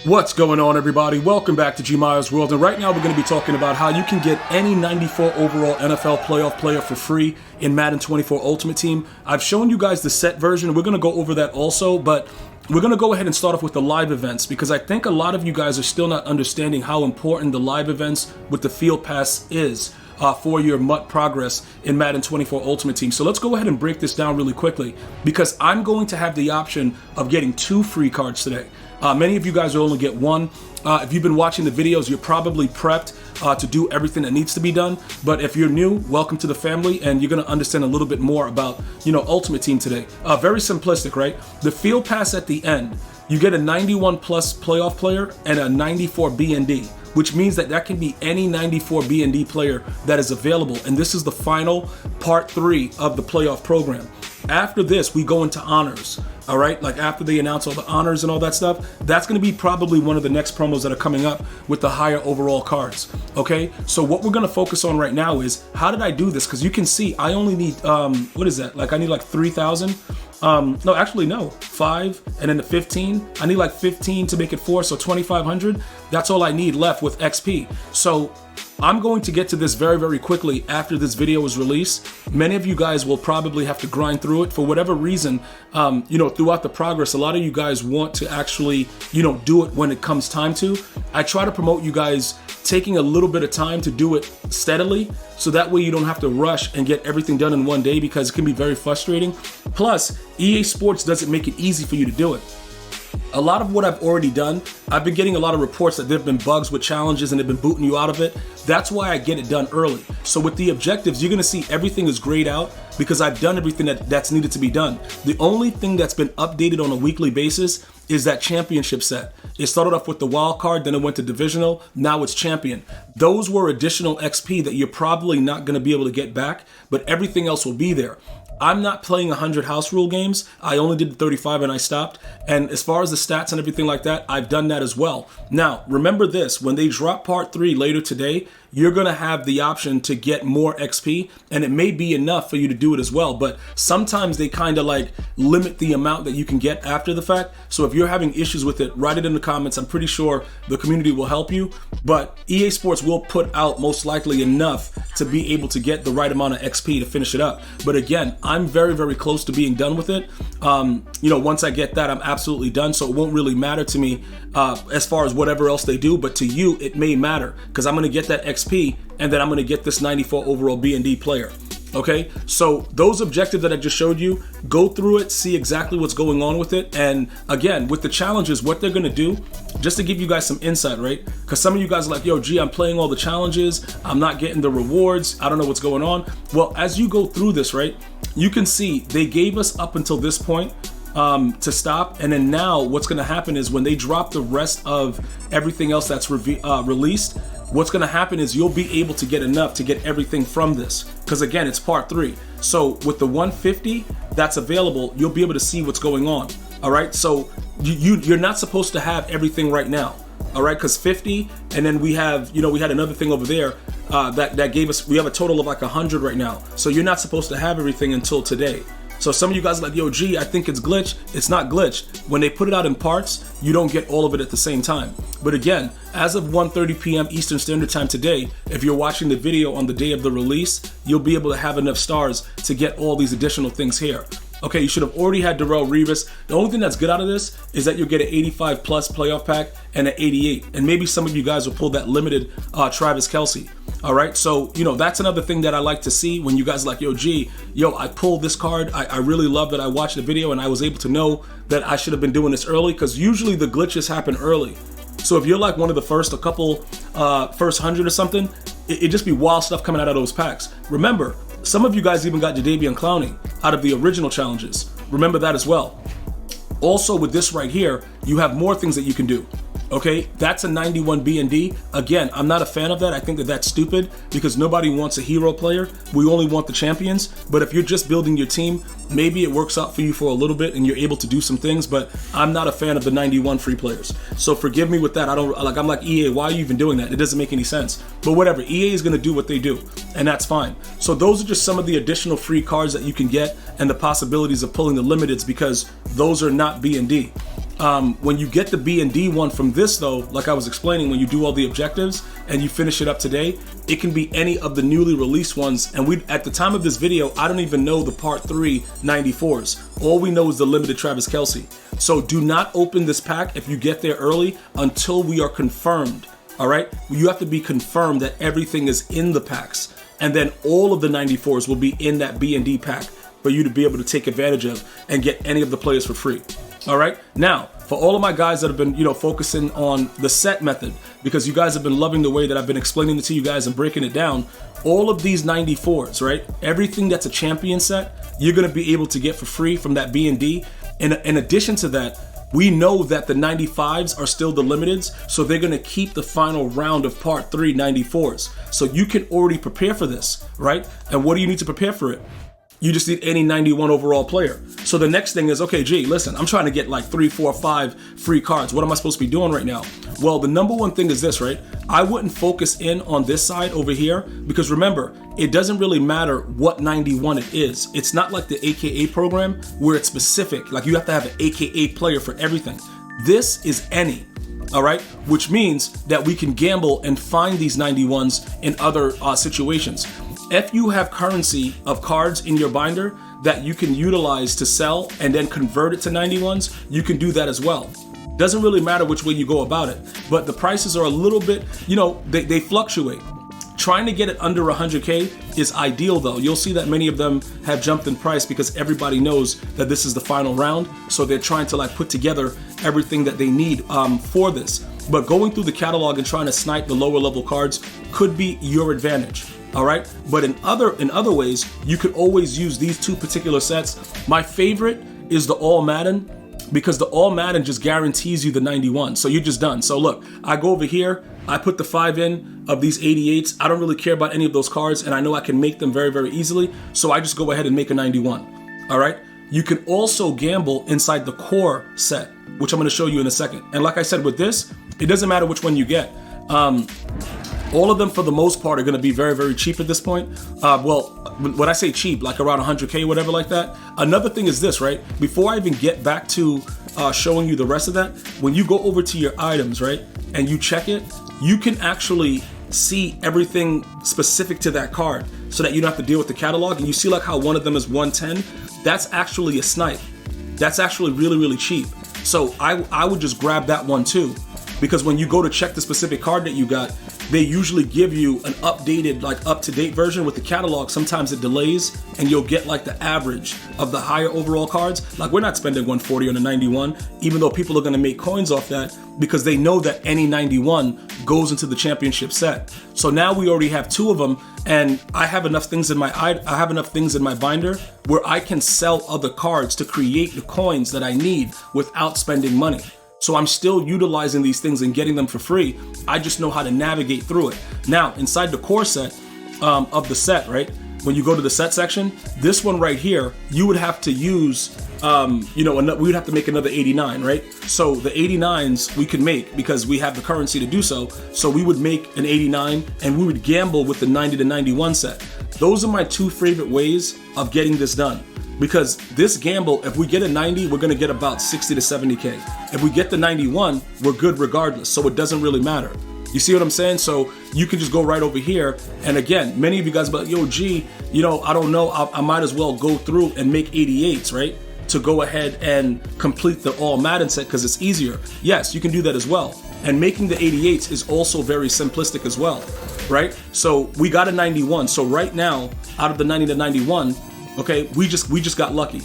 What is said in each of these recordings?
What's going on, everybody? Welcome back to GmiasWorld, and right now we're going to be talking about how you can get any 94 overall NFL playoff player for free in Madden 24 Ultimate Team. I've shown you guys the set version. We're going to go over that also, but we're going to go ahead and start off with the live events because I think a lot of you guys are still not understanding how important the live events with the Field Pass is for your MUT progress in Madden 24 Ultimate Team. So let's go ahead and break this down really quickly because I'm going to have the option of getting 2 free cards today. Many of you guys will only get 1. If you've been watching the videos, you're probably prepped to do everything that needs to be done. But if you're new, welcome to the family, and you're going to understand a little bit more about, Ultimate Team today. Very simplistic, right? The Field Pass at the end, you get a 91 plus playoff player and a 94 B&D, which means that can be any 94 B&D player that is available. And this is the final part 3 of the playoff program. After this, we go into honors, all right? Like after they announce all the honors and all that stuff, that's going to be probably one of the next promos that are coming up with the higher overall cards, okay? So what we're going to focus on right now is, how did I do this? Because you can see I only need, what is that? Like I need like 3,000. No, actually no, 5 and then the 15. I need like 15 to make it 4, so 2,500. That's all I need left with XP. So I'm going to get to this very, very quickly after this video is released. Many of you guys will probably have to grind through it for whatever reason. Throughout the progress, a lot of you guys want to actually, do it when it comes time to. I try to promote you guys taking a little bit of time to do it steadily, so that way you don't have to rush and get everything done in one day because it can be very frustrating. Plus, EA Sports doesn't make it easy for you to do it. A lot of what I've already done, I've been getting a lot of reports that there have been bugs with challenges and they've been booting you out of it. That's why I get it done early. So with the objectives, you're going to see everything is grayed out because I've done everything that's needed to be done. The only thing that's been updated on a weekly basis is that championship set. It started off with the wild card, then it went to divisional, now it's champion. Those were additional XP that you're probably not going to be able to get back, but everything else will be there. I'm not playing 100 house rule games. I only did the 35 and I stopped. And as far as the stats and everything like that, I've done that as well. Now, remember this, when they drop part 3 later today, you're going to have the option to get more XP, and it may be enough for you to do it as well. But sometimes they kind of like limit the amount that you can get after the fact. So if you're having issues with it, write it in the comments. I'm pretty sure the community will help you. But EA Sports will put out most likely enough to be able to get the right amount of XP to finish it up. But again, I'm very, very close to being done with it. Once I get that, I'm absolutely done. So it won't really matter to me as far as whatever else they do. But to you, it may matter because I'm going to get that XP and then I'm going to get this 94 overall B&D player. Okay, so those objectives that I just showed you, go through it, see exactly what's going on with it. And again, with the challenges, what they're going to do, just to give you guys some insight, right? Because some of you guys are like, yo, G, I'm playing all the challenges. I'm not getting the rewards. I don't know what's going on. Well, as you go through this, right, you can see they gave us up until this point to stop. And then now what's going to happen is when they drop the rest of everything else that's released, what's going to happen is you'll be able to get enough to get everything from this. Because again, it's part 3. So with the 150 that's available, you'll be able to see what's going on. All right. So you're not supposed to have everything right now. All right. Because 50, and then we have, we had another thing over there that gave us, we have a total of like 100 right now. So you're not supposed to have everything until today. So some of you guys are like, yo, G, I think it's glitched. It's not glitched. When they put it out in parts, you don't get all of it at the same time. But again, as of 1:30 p.m. Eastern Standard Time today, if you're watching the video on the day of the release, you'll be able to have enough stars to get all these additional things here. Okay, you should have already had Darrell Revis. The only thing that's good out of this is that you'll get an 85 plus playoff pack and an 88. And maybe some of you guys will pull that limited Travis Kelce. All right, so, that's another thing that I like to see when you guys are like, yo, G, I pulled this card. I really love that I watched the video and I was able to know that I should have been doing this early because usually the glitches happen early. So if you're like one of the first 100 or something, it just be wild stuff coming out of those packs. Remember, some of you guys even got Jadeveon Clowney out of the original challenges. Remember that as well. Also with this right here, you have more things that you can do. Okay, that's a 91 B&D. Again, I'm not a fan of that. I think that that's stupid because nobody wants a hero player. We only want the champions. But if you're just building your team, maybe it works out for you for a little bit and you're able to do some things. But I'm not a fan of the 91 free players. So forgive me with that. I'm like EA, why are you even doing that? It doesn't make any sense. But whatever, EA is going to do what they do, and that's fine. So those are just some of the additional free cards that you can get and the possibilities of pulling the limiteds because those are not B&D. When you get the B and D one from this though, like I was explaining, when you do all the objectives and you finish it up today, it can be any of the newly released ones. And we, at the time of this video, I don't even know the Part 3 94s. All we know is the limited Travis Kelce. So do not open this pack if you get there early until we are confirmed. All right, you have to be confirmed that everything is in the packs, and then all of the 94s will be in that B and D pack for you to be able to take advantage of and get any of the players for free. All right, now for all of my guys that have been, focusing on the set method, because you guys have been loving the way that I've been explaining it to you guys and breaking it down, all of these 94s, right? Everything that's a champion set, you're gonna be able to get for free from that B and D. In addition to that, we know that the 95s are still the limiteds, so they're gonna keep the final round of Part 3 94s. So you can already prepare for this, right? And what do you need to prepare for it? You just need any 91 overall player. So the next thing is, okay, gee, listen, I'm trying to get like 3, 4, 5 free cards. What am I supposed to be doing right now? Well, the number one thing is this, right? I wouldn't focus in on this side over here, because remember, it doesn't really matter what 91 it is. It's not like the AKA program where it's specific. Like you have to have an AKA player for everything. This is any. All right, which means that we can gamble and find these 91s in other situations. If you have currency of cards in your binder that you can utilize to sell and then convert it to 91s, you can do that as well. Doesn't really matter which way you go about it, but the prices are a little bit, they fluctuate. Trying to get it under 100K is ideal though. You'll see that many of them have jumped in price because everybody knows that this is the final round. So they're trying to put together everything that they need for this. But going through the catalog and trying to snipe the lower level cards could be your advantage. All right, but in other ways, you could always use these two particular sets. My favorite is the All Madden, because the All Madden just guarantees you the 91. So you're just done. So look, I go over here, I put the 5 in of these 88s. I don't really care about any of those cards, and I know I can make them very, very easily. So I just go ahead and make a 91. All right. You can also gamble inside the core set, which I'm going to show you in a second. And like I said, with this, it doesn't matter which one you get. All of them, for the most part, are going to be very, very cheap at this point. Well, when I say cheap, like around 100K, whatever like that. Another thing is this, right? Before I even get back to showing you the rest of that, when you go over to your items, right, and you check it, you can actually see everything specific to that card so that you don't have to deal with the catalog. And you see like how one of them is 110. That's actually a snipe. That's actually really, really cheap. So I would just grab that one too, because when you go to check the specific card that you got, they usually give you an updated, up-to-date version with the catalog. Sometimes it delays and you'll get the average of the higher overall cards. Like we're not spending 140 on a 91, even though people are gonna make coins off that because they know that any 91 goes into the championship set. So now we already have 2 of them, and I have enough things in my binder where I can sell other cards to create the coins that I need without spending money. So I'm still utilizing these things and getting them for free. I just know how to navigate through it. Now, inside the core set of the set, right? When you go to the set section, this one right here, you would have to use, we would have to make another 89, right? So the 89s we could make because we have the currency to do so. So we would make an 89 and we would gamble with the 90 to 91 set. Those are my 2 favorite ways of getting this done. Because this gamble, if we get a 90, we're gonna get about 60 to 70K. If we get the 91, we're good regardless, so it doesn't really matter. You see what I'm saying? So you can just go right over here. And again, many of you guys be like, yo, G, I don't know, I might as well go through and make 88s, right? To go ahead and complete the All Madden set because it's easier. Yes, you can do that as well. And making the 88s is also very simplistic as well, right? So we got a 91. So right now, out of the 90 to 91, okay, we just got lucky.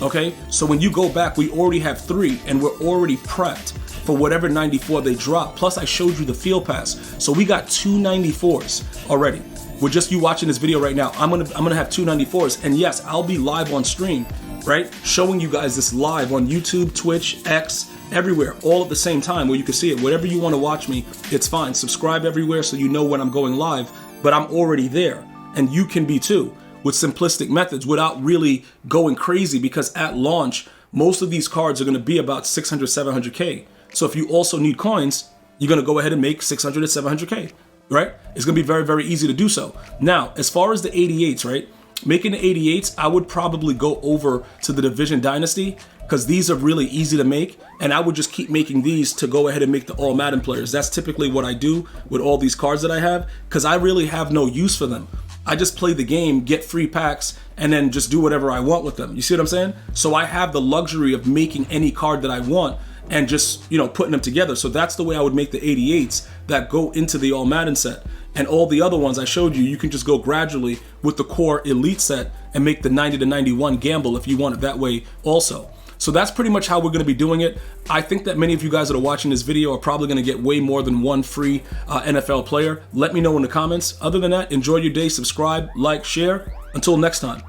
Okay, so when you go back, we already have 3 and we're already prepped for whatever 94 they drop. Plus I showed you the field pass. So we got 2 94s already. With just you watching this video right now, I'm gonna have 2 94s. And yes, I'll be live on stream, right? Showing you guys this live on YouTube, Twitch, X, everywhere, all at the same time where you can see it. Whatever you want to watch me, it's fine. Subscribe everywhere so you know when I'm going live, but I'm already there and you can be too, with simplistic methods without really going crazy, because at launch, most of these cards are going to be about 600, 700K. So if you also need coins, you're going to go ahead and make 600 to 700K, right? It's going to be very, very easy to do so. Now, as far as the 88s, right? Making the 88s, I would probably go over to the Division Dynasty because these are really easy to make, and I would just keep making these to go ahead and make the all Madden players. That's typically what I do with all these cards that I have, because I really have no use for them. I just play the game, get free packs, and then just do whatever I want with them. You see what I'm saying? So I have the luxury of making any card that I want and just, you know, putting them together. So that's the way I would make the 88s that go into the all Madden set. And all the other ones I showed you, you can just go gradually with the core elite set and make the 90 to 91 gamble if you want it that way also. So that's pretty much how we're going to be doing it. I think that many of you guys that are watching this video are probably going to get way more than one free NFL player. Let me know in the comments. Other than that, enjoy your day, subscribe, like, share. Until next time,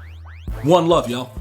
one love, y'all.